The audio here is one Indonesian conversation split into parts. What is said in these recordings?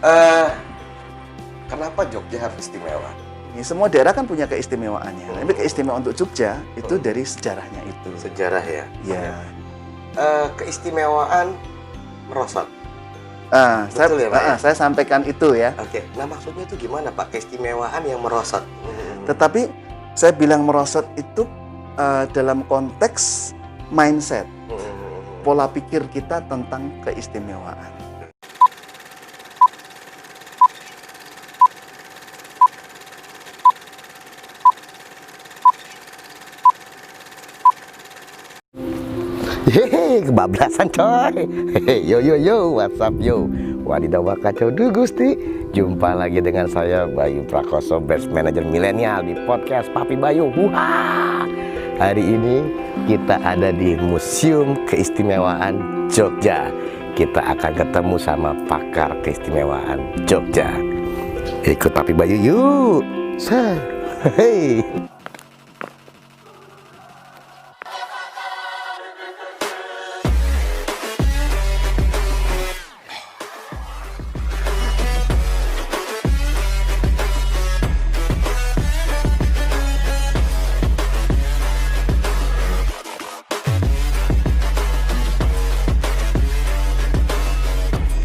Eh, Kenapa Jogja harus istimewa? Ini semua daerah kan punya keistimewaannya. Tapi keistimewaan untuk Jogja itu dari sejarahnya itu. Sejarah ya. Ya. Keistimewaan merosot. Saya, ya, Pak, ya? saya sampaikan itu ya. Oke. Nah maksudnya itu gimana Pak? Keistimewaan yang merosot. Tetapi saya bilang merosot itu dalam konteks mindset, pola pikir kita tentang keistimewaan. Hehe, kebablasan coy. Hehe, yo, what's up yo. Wadidaw kacau du Gusti. Jumpa lagi dengan saya Bayu Prakoso, Best Manager Milenial di podcast Papi Bayu. Wah. Hari ini kita ada di Museum Keistimewaan Jogja. Kita akan ketemu sama pakar keistimewaan Jogja. Ikut Papi Bayu yuk. Hei.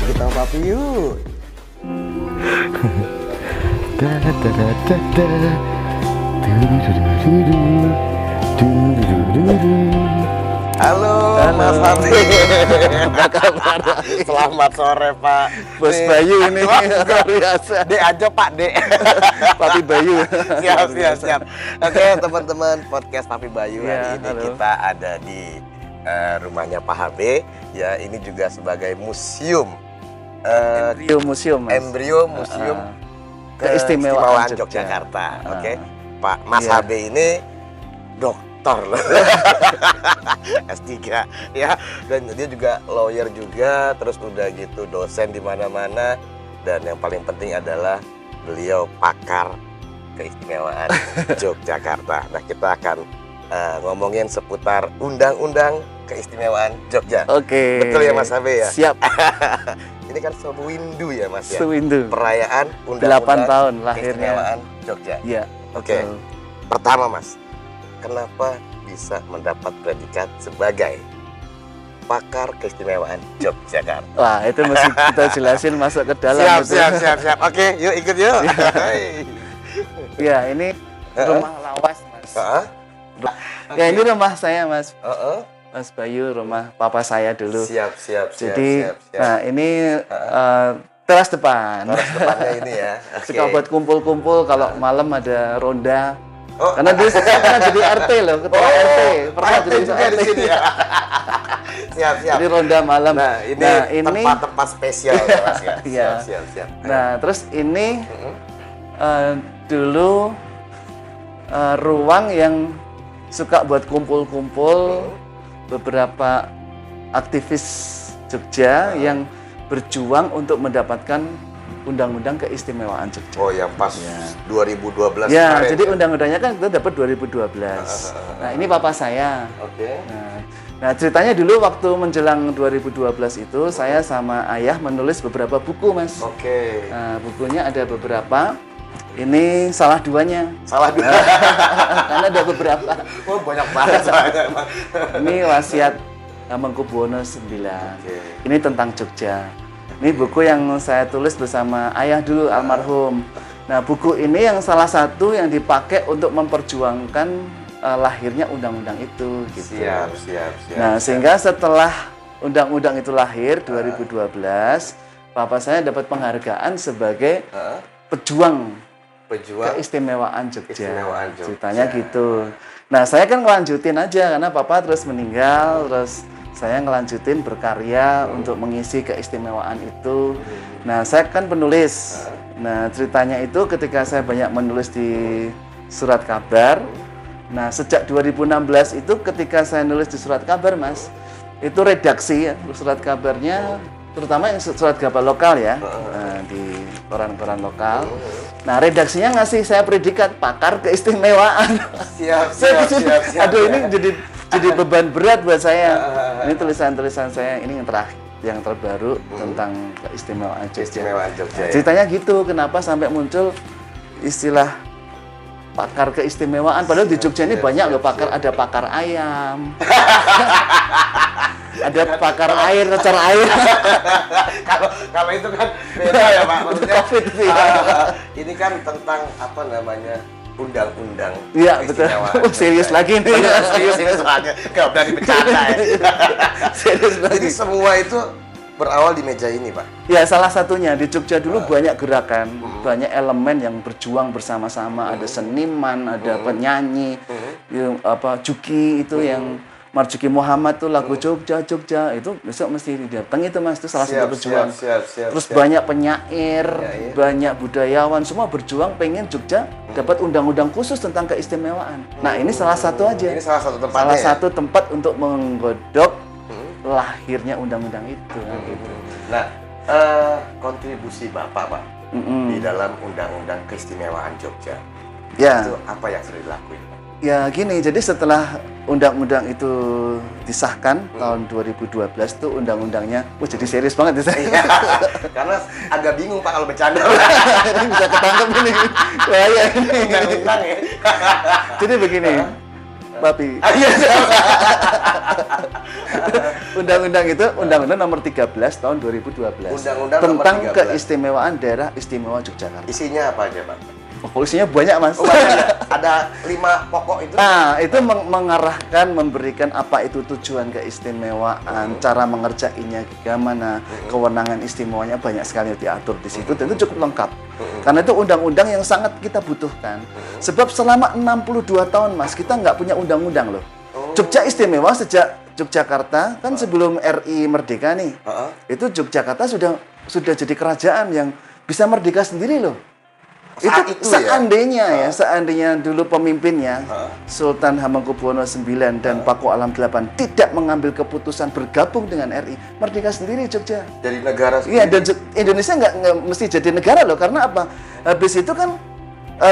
Kita papi yuk. Halo, Mas Papi. Apa kabar? Selamat sore Pak. Bos Bayu ini luar biasa. Dek aja Pak, Dek. Papi Bayu. Siap. Oke teman-teman, podcast Papi Bayu Ya, hari ini halo. kita ada di rumahnya Pak HB. Ya ini juga sebagai museum. Embrio Museum, Mas. Embrio Museum Keistimewaan Keistimewaan Jogja. Yogyakarta. Ah. Oke, Pak Mas Iya. HB ini dokter loh. S3 ya, dan dia juga lawyer juga, terus udah gitu dosen di mana-mana, dan yang paling penting adalah beliau pakar keistimewaan Yogyakarta. Nah, kita akan ngomongin seputar undang-undang keistimewaan Jogja. Oke. Betul ya Mas HB ya? Iya. Siap. Ini kan sewindu ya Mas ya. Sewindu. Perayaan 8 undang-undang tahun lahirnya. keistimewaan Jogja. Iya. Oke. betul. Pertama Mas, kenapa bisa mendapat predikat sebagai pakar keistimewaan Yogyakarta? Wah, itu mesti kita jelasin masuk ke dalam. gitu. Siap. Oke, yuk ikut yuk. Ya, ini rumah lawas, Mas. Heeh. Ya, ini rumah saya, Mas. Heeh. Mas Bayu, rumah papa saya dulu. Siap. Jadi, nah ini teras depan. Teras depannya ini ya. Oke. Suka buat kumpul-kumpul kalau malam ada ronda. Oh. Karena dulu saya pernah jadi RT loh, ketua RT. Pernah RT jadi juga di sini ya. Siap. Jadi ronda malam. Nah, ini tempat-tempat spesial ya Mas ya. Iya. Siap. Nah, terus ini dulu ruang yang suka buat kumpul-kumpul beberapa aktivis Jogja yang berjuang untuk mendapatkan undang-undang keistimewaan Jogja. Oh, yang pas Ya. 2012 Ya, kemarin. jadi undang-undangnya kan kita dapat 2012. Nah, ini papa saya. Oke. Nah, ceritanya dulu waktu menjelang 2012 itu saya sama ayah menulis beberapa buku, Mas. Oke. Nah, bukunya ada beberapa. Ini salah duanya. Salah dua. Karena ada beberapa. Oh, banyak banget soalnya emang. Ini wasiat Mangkubuwono IX. Oke. Ini tentang Jogja. Ini buku yang saya tulis bersama ayah dulu almarhum. Nah, buku ini yang salah satu yang dipakai untuk memperjuangkan lahirnya undang-undang itu gitu. Siap. Nah, sehingga setelah undang-undang itu lahir 2012, papa saya dapat penghargaan sebagai pejuang keistimewaan Jogja. Keistimewaan Jogja. Ceritanya gitu. Nah, saya kan ngelanjutin aja karena papa terus meninggal, terus saya ngelanjutin berkarya untuk mengisi keistimewaan itu. Nah, saya kan penulis. Nah, ceritanya itu ketika saya banyak menulis di surat kabar. Nah, sejak 2016 itu ketika saya nulis di surat kabar, Mas, itu redaksi ya, surat kabarnya terutama yang surat kabar lokal ya, di koran-koran lokal. Nah, redaksinya ngasih saya predikat pakar keistimewaan. Siap. Aduh, ini jadi beban berat buat saya. Ini tulisan-tulisan saya ini yang yang terbaru tentang keistimewaan Jogja. Keistimewaan Jogja. Ya? Ceritanya gitu, kenapa sampai muncul istilah pakar keistimewaan? Padahal di Jogja ini banyak loh pakar, ada pakar ayam, ada pakar air, ngecer air. Kalau itu kan beda ya Pak. Maksudnya COVID sih. Ini kan tentang apa namanya undang-undang. Iya betul. keistimewaan Serius Jogja. lagi nih. Bener, serius ini soalnya nggak berani bercanda ya. Serius lagi. Jadi semua itu berawal di meja ini Pak. Ya salah satunya di Jogja dulu banyak gerakan, banyak elemen yang berjuang bersama-sama. Ada seniman, ada penyanyi, yang Juki itu yang Marjuki Muhammad tuh lagu Jogja itu besok mesti didatang itu Mas, itu salah satu berjuang. Terus banyak penyair, banyak budayawan, semua berjuang pengen Jogja dapat undang-undang khusus tentang keistimewaan. Nah ini salah satu aja. Ini salah satu tempatnya. Salah satu tempat untuk menggodok lahirnya undang-undang itu. Gitu. Nah, kontribusi Bapak Pak di dalam undang-undang keistimewaan Jogja Ya. itu apa yang sudah dilakuin Pak? Ya gini, jadi setelah undang-undang itu disahkan tahun 2012 tuh undang-undangnya, jadi serius banget ya saya. Iya, karena agak bingung Pak kalau bercanda. Ini bisa ketangkep ini, bahaya ini. Undang-undang ya. Jadi begini, Papi. Undang-undang itu Undang-Undang nomor 13 tahun 2012 Undang-Undang nomor tentang 13. keistimewaan daerah istimewa Yogyakarta. Isinya apa aja Pak? Isinya banyak Mas. Oh, ada 5 pokok itu. Nah, itu mengarahkan, memberikan apa itu tujuan keistimewaan, cara mengerjainya bagaimana, kewenangan istimewanya banyak sekali diatur di situ, dan itu cukup lengkap. Karena itu undang-undang yang sangat kita butuhkan. Sebab selama 62 tahun, Mas, kita nggak punya undang-undang loh. Jogja istimewa sejak Yogyakarta, kan sebelum RI merdeka nih. Itu Yogyakarta sudah jadi kerajaan yang bisa merdeka sendiri loh. Saat Itu seandainya seandainya dulu pemimpinnya Sultan Hamengkubuwono IX dan Paku Alam VIII tidak mengambil keputusan bergabung dengan RI, merdeka sendiri Jogja. Dari negara Iya, dan Indonesia nggak mesti jadi negara loh, karena apa? Habis itu kan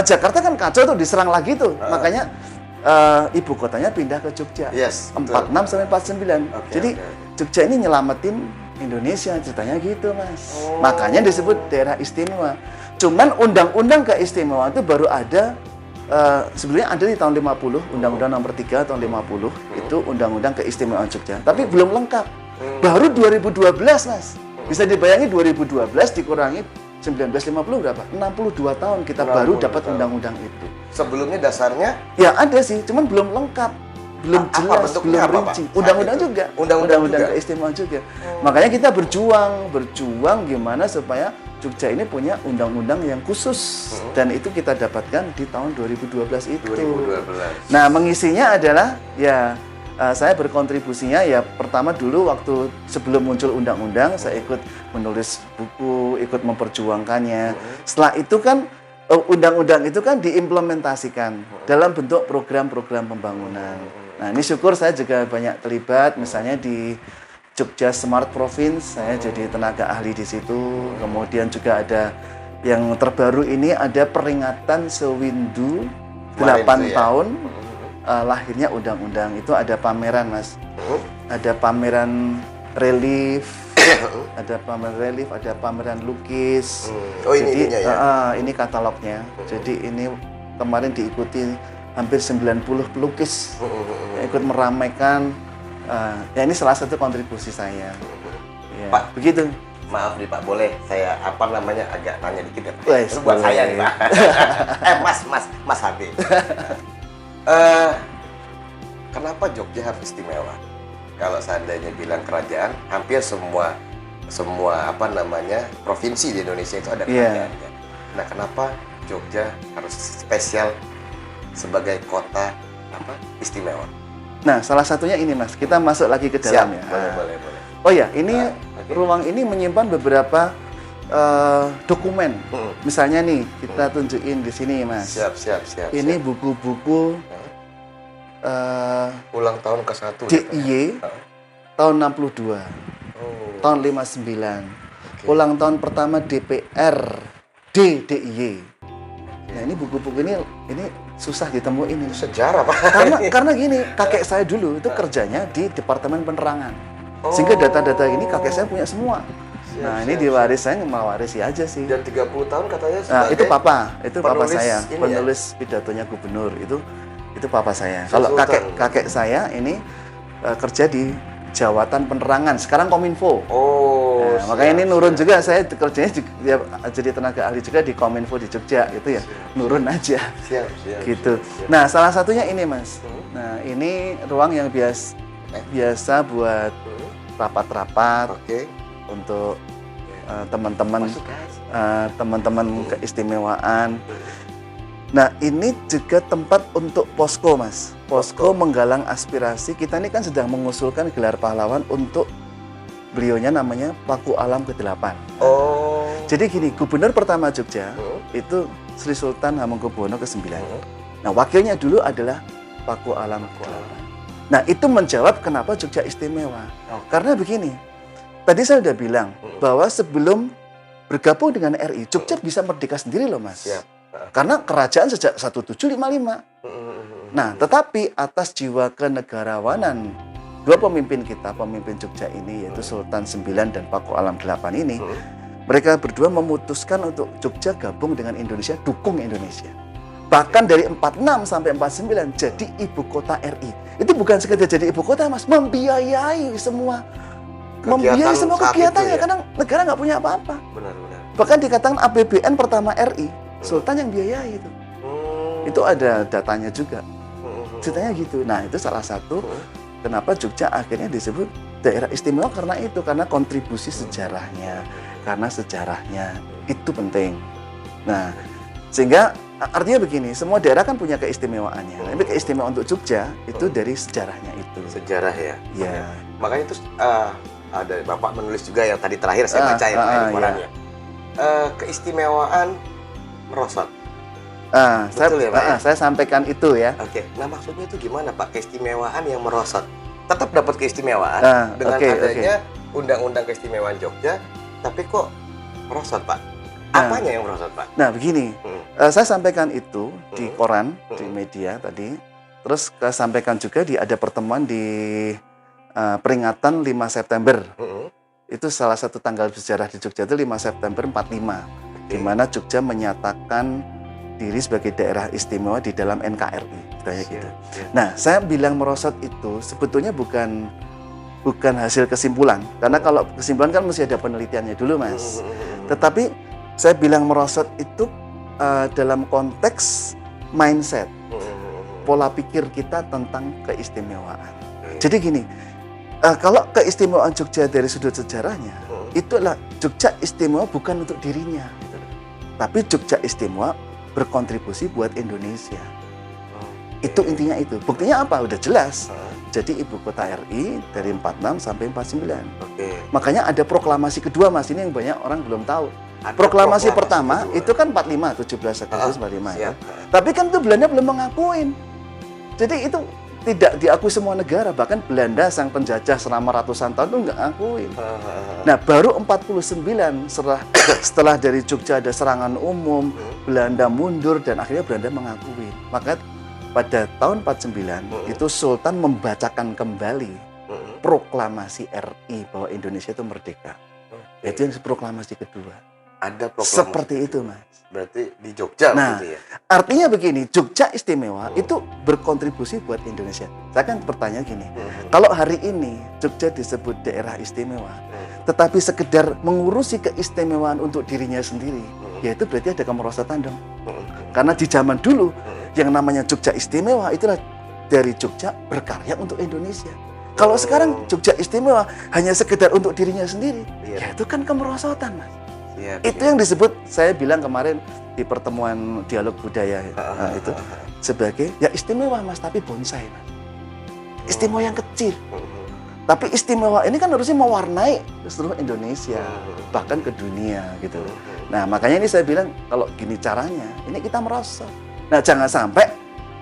Jakarta kan kacau tuh, diserang lagi tuh, makanya ibu kotanya pindah ke Jogja. Yes, 46 sampai 49. Jadi Jogja ini nyelamatin Indonesia, ceritanya gitu Mas. Makanya disebut daerah istimewa. Cuman undang-undang keistimewaan itu baru ada sebelumnya ada di tahun 50, Undang-Undang nomor 3 tahun 50 itu Undang-Undang Keistimewaan Jogja. Tapi belum lengkap. Baru 2012 Mas. Bisa dibayangin 2012 dikurangi 1950 berapa? 62 tahun kita baru dapat undang-undang itu. Sebelumnya dasarnya Ya ada sih, cuman belum lengkap, belum Apa jelas, bentuknya belum apa, rinci. Pak? Undang-undang Saat itu? juga, Undang-undang juga? keistimewaan juga. Makanya kita berjuang gimana supaya Jogja ini punya undang-undang yang khusus, dan itu kita dapatkan di tahun 2012 itu. 2012. Nah, mengisinya adalah ya saya berkontribusinya ya pertama dulu waktu sebelum muncul undang-undang saya ikut menulis buku, ikut memperjuangkannya. Setelah itu kan undang-undang itu kan diimplementasikan dalam bentuk program-program pembangunan. Nah, ini syukur saya juga banyak terlibat, misalnya di Jogja Smart Province, saya jadi tenaga ahli di situ. Kemudian juga ada yang terbaru ini ada peringatan sewindu 8 tahun lahirnya undang-undang. Itu ada pameran Mas, ada pameran relief, ada pameran lukis. Oh, ini jadi ininya ya? ini katalognya. Jadi ini kemarin diikuti hampir 90 pelukis yang ikut meramaikan. Ya ini salah satu kontribusi saya. Ya, Pak, begitu. Maaf nih Pak, boleh saya agak tanya dikit ya Pak? Wes, Itu buat boleh. saya nih Pak. Mas Habib. Kenapa Jogja harus istimewa? Kalau seandainya bilang kerajaan, hampir semua provinsi di Indonesia itu ada kerajaannya. Nah, kenapa Jogja harus spesial sebagai kota istimewa? Nah, salah satunya ini Mas, kita masuk lagi ke dalam ya. Boleh. Oh ya, ini ruang ini menyimpan beberapa dokumen. Misalnya nih, kita tunjukin di sini Mas. Siap. Ini buku-buku Ulang tahun ke-1 DIY tahun 62, tahun 59. Ulang tahun pertama DPR DIY. Nah, ini buku-buku ini susah ditemuin ini. Sejarah Pak. Karena gini, kakek saya dulu itu kerjanya di Departemen Penerangan. Sehingga data-data ini kakek saya punya semua. Siap, Nah, ini siap, diwaris, saya mewarisi aja sih. Dan 30 tahun katanya Nah, itu papa penulis saya, ini ya? penulis pidatonya gubernur. Itu papa saya. Sultan. Kalau kakek saya ini kerja di Jawatan Penerangan, sekarang Kominfo. Oh, Nah, makanya ini nurun juga, saya kerjanya jadi tenaga ahli juga di Kominfo di Jogja gitu ya. Nurun aja. Siap. Gitu. Nah, salah satunya ini Mas. Nah, ini ruang yang biasa buat rapat-rapat Oke. untuk teman-teman Masuk, guys. teman-teman keistimewaan. Nah, ini juga tempat untuk posko, Mas. Posko menggalang aspirasi. Kita ini kan sedang mengusulkan gelar pahlawan untuk beliaunya, namanya Paku Alam ke-8. Oh. Jadi gini, gubernur pertama Jogja itu Sri Sultan Hamengkubuwono ke-9. Nah, wakilnya dulu adalah Paku Alam ke-8. Nah, itu menjawab kenapa Jogja istimewa. Karena begini, tadi saya sudah bilang bahwa sebelum bergabung dengan RI, Jogja bisa merdeka sendiri loh, Mas. Siap. Karena kerajaan sejak 1755. Nah, tetapi atas jiwa kenegarawanan dua pemimpin kita, pemimpin Jogja ini, yaitu Sultan 9 dan Paku Alam 8 ini, mereka berdua memutuskan untuk Jogja gabung dengan Indonesia, dukung Indonesia. Bahkan dari 46 sampai 49 jadi ibu kota RI. Itu bukan sekedar jadi ibu kota, Mas, membiayai semua. Membiayai semua kegiatannya, ya? karena negara nggak punya apa-apa. Benar. Bahkan dikatakan APBN pertama RI, Sultan yang biayai itu. Itu ada datanya juga. Ceritanya gitu. Nah, itu salah satu kenapa Jogja akhirnya disebut daerah istimewa karena itu, karena kontribusi sejarahnya, karena sejarahnya itu penting. Nah, sehingga artinya begini, semua daerah kan punya keistimewaannya. Tapi keistimewaan untuk Jogja itu dari sejarahnya itu. Sejarah ya. Ya. Makanya itu ada Bapak menulis juga yang tadi terakhir saya baca yang di korannya. Keistimewaan merosot. Betul ya, Pak, ya? Saya sampaikan itu ya. Oke. Nah, maksudnya itu gimana, Pak? Keistimewaan yang merosot. Tetap dapat keistimewaan dengan adanya Undang-Undang Keistimewaan Jogja, tapi kok merosot, Pak? Apanya yang merosot, Pak? Nah, begini. Saya sampaikan itu di koran, di media tadi. Terus saya sampaikan juga ada pertemuan di peringatan 5 September. Itu salah satu tanggal sejarah di Jogja itu 5 September 45. Di mana Jogja menyatakan diri sebagai daerah istimewa di dalam NKRI, kayak gitu. Nah, saya bilang merosot itu sebetulnya bukan hasil kesimpulan, karena kalau kesimpulan kan mesti ada penelitiannya dulu, Mas. Tetapi saya bilang merosot itu dalam konteks mindset, pola pikir kita tentang keistimewaan. Jadi gini, kalau keistimewaan Jogja dari sudut sejarahnya, itu adalah Jogja istimewa bukan untuk dirinya, gitu. Tapi Jogja istimewa berkontribusi buat Indonesia. Itu intinya itu. Buktinya apa? Udah jelas. Jadi ibu kota RI dari 46 sampai 49. Makanya ada proklamasi kedua, Mas. Ini yang banyak orang belum tahu. Proklamasi pertama kedua itu kan 45, 17 Agustus 45 ya. Tapi kan itu Belanda belum mengakuin. Jadi itu tidak diakui semua negara, bahkan Belanda sang penjajah selama ratusan tahun itu nggak ngakuin. Nah, baru 49 setelah dari Jogja ada serangan umum, Belanda mundur dan akhirnya Belanda mengakui. Maka pada tahun 49 itu Sultan membacakan kembali proklamasi RI bahwa Indonesia itu merdeka. Itu yang proklamasi kedua. Ada proklamasi seperti itu, Mas. Berarti di Jogja begitu ya. Artinya begini, Jogja istimewa itu berkontribusi buat Indonesia. Saya kan bertanya gini, kalau hari ini Jogja disebut daerah istimewa, tetapi sekedar mengurusi keistimewaan untuk dirinya sendiri, ya itu berarti ada kemerosotan dong. Karena di zaman dulu yang namanya Jogja istimewa itulah dari Jogja berkarya untuk Indonesia. Kalau sekarang Jogja istimewa hanya sekedar untuk dirinya sendiri, ya itu kan kemerosotan, Mas. Itu yang disebut, saya bilang kemarin di pertemuan dialog budaya itu sebagai ya istimewa, Mas, tapi bonsai, Mas. Istimewa yang kecil. Tapi istimewa ini kan harusnya mewarnai seluruh Indonesia, bahkan ke dunia gitu. Nah, makanya ini saya bilang kalau gini caranya, ini kita merosot. Nah, jangan sampai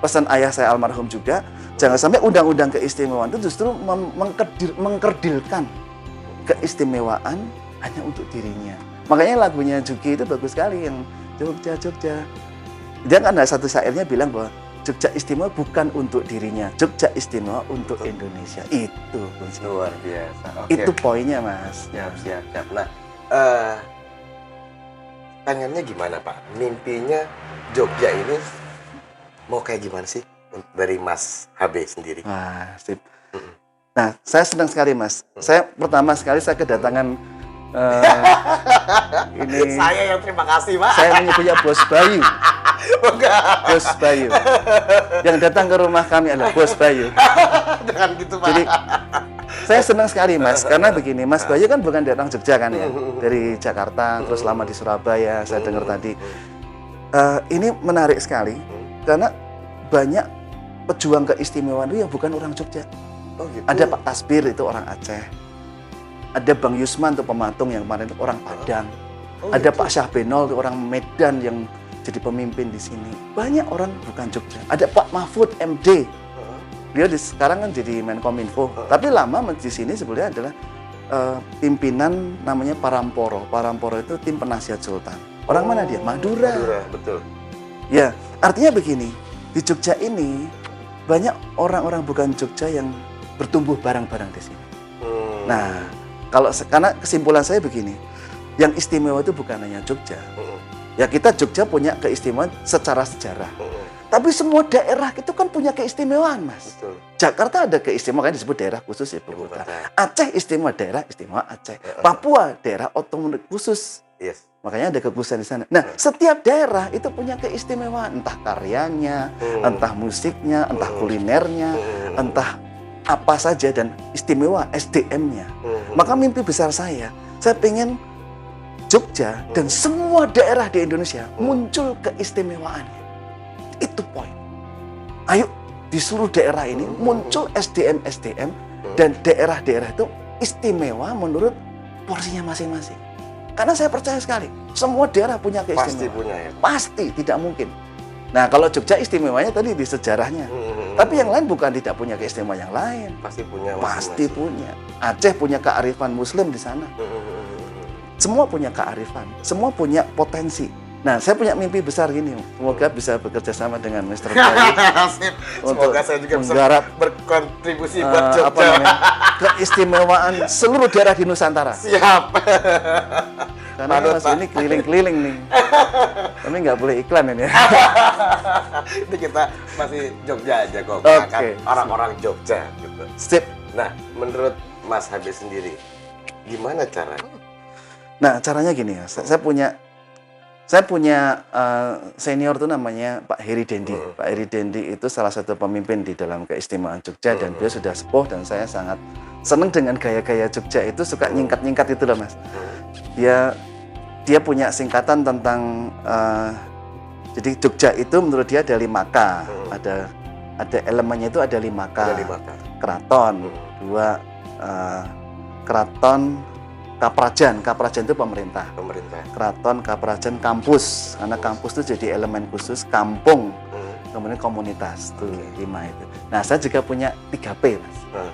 pesan ayah saya almarhum juga, jangan sampai undang-undang keistimewaan itu justru mengkerdilkan keistimewaan hanya untuk dirinya. Makanya lagunya Juki itu bagus sekali yang Jogja, Jogja. Dia kan ada satu syairnya bilang bahwa Jogja istimewa bukan untuk dirinya, Jogja istimewa untuk Indonesia. Itu kuncinya. Luar biasa. Oke. Itu poinnya, Mas. Siap. Nah, pengennya gimana Pak? Mimpinya Jogja ini mau kayak gimana sih dari Mas HB sendiri? Wah, sip. Nah, saya senang sekali, Mas. Saya pertama sekali saya kedatangan ini. Saya yang terima kasih, Pak. Saya menyebutnya Bos Bayu. Enggak. Bos Bayu. Yang datang ke rumah kami adalah Bos Bayu. Jangan gitu, Pak. Jadi saya senang sekali, Mas, karena begini, Mas Bayu kan bukan dari orang Jogja kan ya, dari Jakarta, terus lama di Surabaya, saya dengar tadi. Ini menarik sekali, karena banyak pejuang keistimewaan itu yang bukan orang Jogja. Oh, gitu. Ada Pak Tasbir, itu orang Aceh. Ada Bang Yusman, itu pematung yang kemarin itu orang Padang. Oh, Ada gitu. Pak Syah Benol, itu orang Medan yang jadi pemimpin di sini. Banyak orang bukan Jogja. Ada Pak Mahfud MD. Dia sekarang kan jadi Menkominfo. Tapi lama di sini sebenarnya adalah pimpinan namanya Paramporo. Paramporo itu tim penasihat Sultan. Orang mana dia? Madura. Madura, betul. Ya, artinya begini. Di Jogja ini banyak orang-orang bukan Jogja yang bertumbuh bareng-bareng di sini. Nah, karena kesimpulan saya begini. Yang istimewa itu bukan hanya Jogja. Ya, kita Jogja punya keistimewaan secara sejarah. Tapi semua daerah itu kan punya keistimewaan, Mas. Betul. Jakarta ada keistimewaan disebut daerah khusus ibu kota. kota. Aceh istimewa daerah istimewa Aceh. Papua daerah otonom khusus. Yes. Makanya ada kekhususan di sana. Nah, setiap daerah itu punya keistimewaan, entah karyanya, entah musiknya, entah kulinernya, entah apa saja dan istimewa SDM-nya. Maka mimpi besar saya pengen Jogja dan semua daerah di Indonesia muncul keistimewaannya. Itu poin. Ayo di seluruh daerah ini muncul SDM dan daerah-daerah itu istimewa menurut porsinya masing-masing. Karena saya percaya sekali, semua daerah punya keistimewaan. Pasti punya ya. Pasti, tidak mungkin. Nah, kalau Jogja istimewanya tadi di sejarahnya. Tapi yang lain bukan tidak punya keistimewaan yang lain. Pasti punya. Pasti punya. Aceh punya kearifan Muslim di sana. Semua punya kearifan, semua punya potensi. Nah, saya punya mimpi besar gini, semoga bisa bekerja sama dengan Mr. Bayu. Semoga saya juga bisa menggarap berkontribusi buat Jogja. Keistimewaan seluruh daerah di Nusantara. Siap. Karena Mas ini keliling-keliling nih. Tapi nggak boleh iklan ini. Itu kita masih Jogja aja kok, Oke. orang-orang Jogja gitu. Sip. Nah, menurut Mas HB sendiri, gimana caranya? Nah, caranya gini ya. Saya punya senior tuh namanya Pak Heri Dendi. Pak Heri Dendi itu salah satu pemimpin di dalam keistimewaan Jogja dan beliau sudah sepuh dan saya sangat senang dengan gaya-gaya Jogja itu, suka nyingkat-nyingkat itu loh, Mas. Dia punya singkatan tentang jadi Jogja itu menurut dia ada 5 K. Ada elemennya itu ada 5 K. Ada 5 K. Keraton, 2 keraton, kaprajan itu pemerintah. Keraton, kaprajan, kampus. Karena kampus itu jadi elemen khusus, kampung, kemudian komunitas, tuh 5 itu. Nah, saya juga punya 3P, Mas. Nah,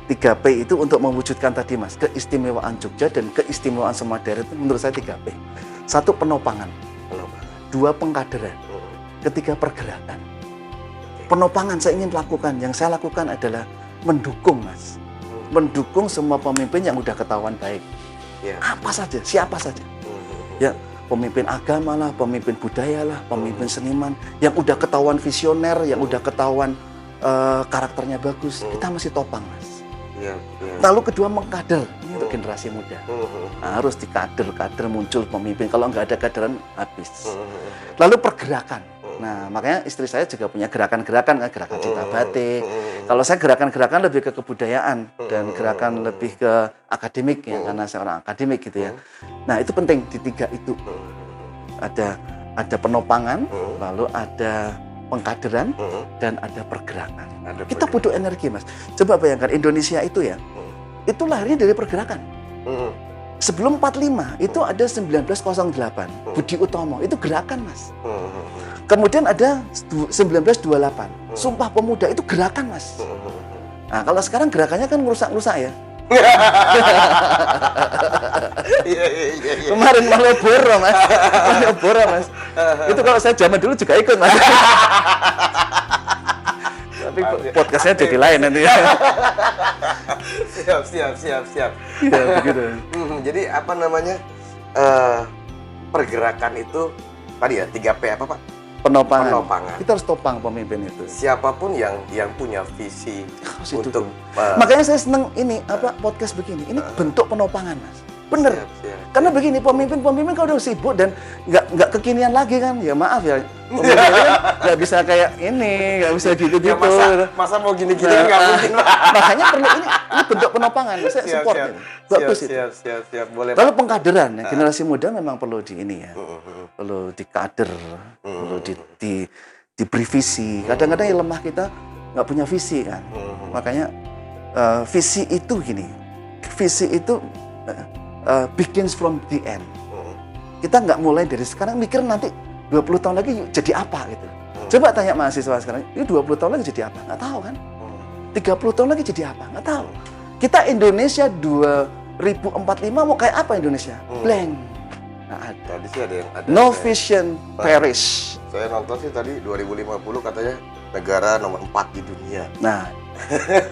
3P itu untuk mewujudkan tadi, Mas, keistimewaan Jogja dan keistimewaan semua daerah itu menurut saya 3P. 1 penopangan, 2 pengkaderan, 3 pergerakan. Penopangan saya ingin lakukan, yang saya lakukan adalah mendukung, Mas. Mendukung semua pemimpin yang udah ketahuan baik. Ya. Apa saja, siapa saja. Ya, pemimpin agama lah, pemimpin budaya lah, pemimpin seniman yang udah ketahuan visioner, yang udah ketahuan karakternya bagus, kita mesti topang, Mas. Ya. Lalu kedua mengkader, ini untuk generasi muda. Harus dikader muncul pemimpin, kalau nggak ada kaderan habis. Lalu pergerakan. Nah, makanya istri saya juga punya gerakan-gerakan cinta batik. Kalau saya gerakan-gerakan lebih ke kebudayaan dan gerakan lebih ke akademik ya, karena saya orang akademik gitu ya. Nah, itu penting di 3 itu. Ada penopangan, lalu ada pengkaderan dan ada pergerakan. Kita butuh energi, Mas. Coba bayangkan Indonesia itu ya. Itu lahirnya dari pergerakan. Sebelum 45 itu ada 1908 Budi Utomo, itu gerakan, Mas. Kemudian ada 1928 Sumpah Pemuda, itu gerakan, Mas. Nah, kalau sekarang gerakannya kan ngerusak-ngerusak ya. Kemarin Malioboro, Mas. Itu kalau saya zaman dulu juga ikut Mas. Tapi podcastnya jadi lain nanti. Siap. Ya, begitu. Jadi apa namanya, pergerakan itu tadi ya 3P apa Pak? Penopangan. Kita harus topang pemimpin itu. Siapapun yang punya visi Harus itu untuk tuh. Makanya saya seneng ini podcast begini. Ini bentuk penopangan Mas. Bener. Siap. Karena begini, pemimpin kalau udah sibuk dan nggak kekinian lagi kan, ya maaf ya, pemimpin kan nggak bisa kayak ini, nggak bisa gitu-gitu. Ya, masa mau gini-gini nggak mungkin Pak. Makanya perlu ini bentuk penopangan, saya support ini. Bagus itu. Siap. Boleh. Lalu pengkaderan, ya, generasi muda memang perlu di ini ya, perlu dikader, perlu diberi visi. Kadang-kadang yang lemah kita nggak punya visi kan, makanya visi itu gini, visi itu begins from the end. Kita nggak mulai dari sekarang mikir nanti 20 tahun lagi jadi apa gitu. Coba tanya mahasiswa sekarang, ini 20 tahun lagi jadi apa? Nggak tahu kan? 30 tahun lagi jadi apa? Nggak tahu. Kita Indonesia 2045 mau kayak apa Indonesia? Blank. Nggak ada. Tadi sih ada No vision, perish. Saya nonton sih tadi 2050 katanya negara nomor 4 di dunia. Nah,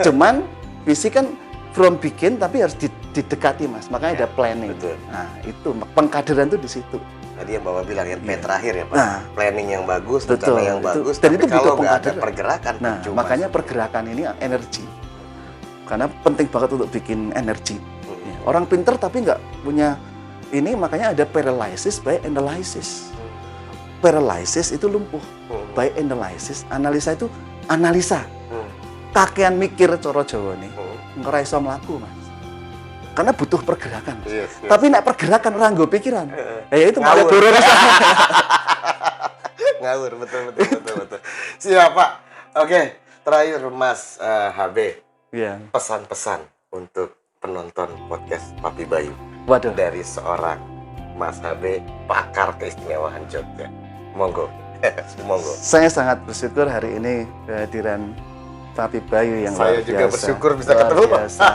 cuman visi kan from begin tapi harus didekati Mas, makanya ada planning. Betul. Nah itu pengkaderan tuh di situ. Tadi yang Bapak bilang yang P terakhir ya Pak, Nah, planning yang bagus, betul, rencana yang bagus, dan tapi itu kalau butuh nggak ada pengkaderan. pergerakan, Nah percuma. makanya pergerakan ini energi, karena penting banget untuk bikin energi. Ya, orang pinter tapi nggak punya ini, makanya ada paralysis by analysis. Paralysis itu lumpuh, by analysis, analisa itu analisa. Kakean mikir coro Jawa nih. Nggak iso mlaku Mas, karena butuh pergerakan. Yes. Tapi nek pergerakan orang nggo pikiran, ya itu malah Ngawur. boros. Ngawur, betul. Siap Pak. Oke, terakhir Mas HB, Iya. pesan-pesan untuk penonton podcast Papi Bayu Waduh. dari seorang Mas HB, pakar keistimewaan Jogja. Monggo. Monggo. Saya sangat bersyukur hari ini kehadiran Papi Bayu yang Saya luar juga biasa. bersyukur bisa Luar ketemu, Pak. biasa.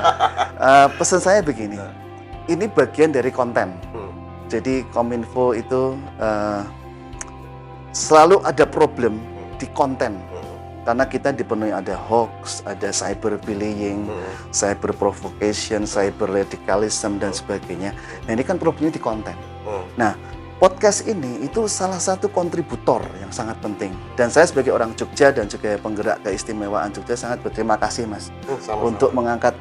Pesan saya begini, ini bagian dari konten. Jadi Kominfo itu selalu ada problem di konten. Karena kita dipenuhi ada hoax, ada cyberbullying, cyber provocation, cyber radicalism dan sebagainya. Nah ini kan problemnya di konten. Nah podcast ini itu salah satu kontributor yang sangat penting. Dan saya sebagai orang Jogja dan juga penggerak keistimewaan Jogja sangat berterima kasih Mas Sama-sama. untuk mengangkat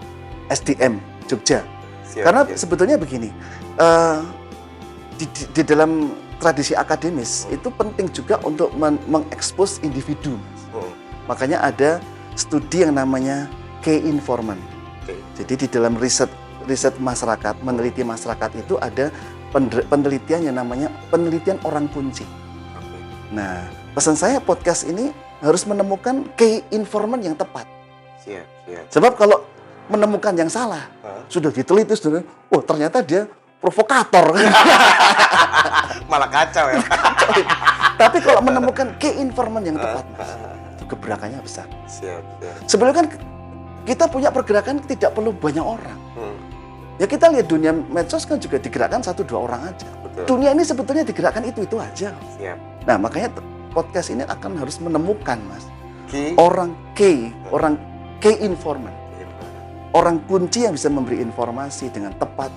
SDM Jogja. Siap, Karena siap. sebetulnya begini, di dalam tradisi akademis itu penting juga untuk mengekspos individu. Makanya ada studi yang namanya key informant. Jadi di dalam riset masyarakat, meneliti masyarakat itu ada penelitian yang namanya penelitian orang kunci. Nah, pesan saya podcast ini harus menemukan key informant yang tepat. Siap. Sebab kalau menemukan yang salah, sudah diteliti, sudah, oh ternyata dia provokator. Malah kacau ya. Tapi kalau menemukan key informant yang tepat, Mas, itu gebrakannya besar. Siap. Sebelumnya kan kita punya pergerakan tidak perlu banyak orang. Ya kita lihat dunia medsos kan juga digerakkan 1-2 orang aja. Betul. Dunia ini sebetulnya digerakkan itu aja. Siap. Nah makanya podcast ini akan harus menemukan Mas Ki. orang key informant, orang kunci yang bisa memberi informasi dengan tepat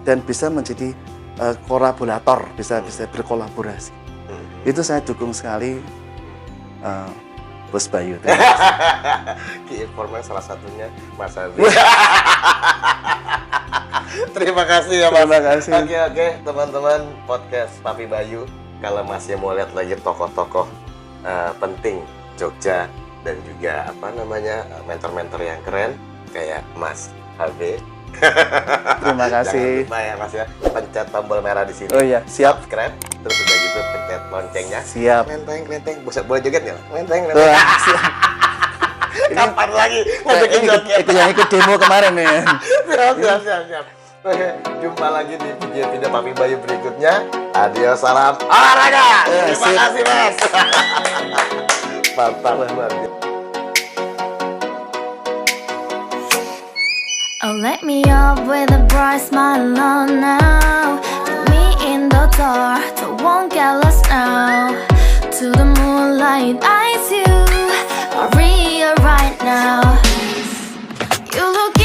dan bisa menjadi kolaborator, bisa berkolaborasi. Itu saya dukung sekali Bos Bayu. Ki Informan salah satunya Mas Abi. Terima kasih ya Mas. Terima kasih. Oke, teman-teman podcast Papi Bayu. Kalau masih mau lihat lagi tokoh-tokoh penting Jogja dan juga mentor-mentor yang keren kayak Mas HB. Terima kasih. Jangan lupa ya Mas ya, pencet tombol merah di sini. Oh iya, siap. Subscribe, terus udah gitu pencet loncengnya. Siap. Klenteng. Boleh joget nggak? Klenteng. Wah, siap. Kapan lagi ngajakin joget? Itu yang ikut demo kemarin nih. Siap. Oke, jumpa lagi di video Papi Bayu berikutnya. Adios, salam olahraga. Terima sip. kasih Mas. Mantap banget. Oh, let me up with a bright smile on now. Put me in the shelter, don't get lost now. To the moonlight, eyes you, Maria right now. You look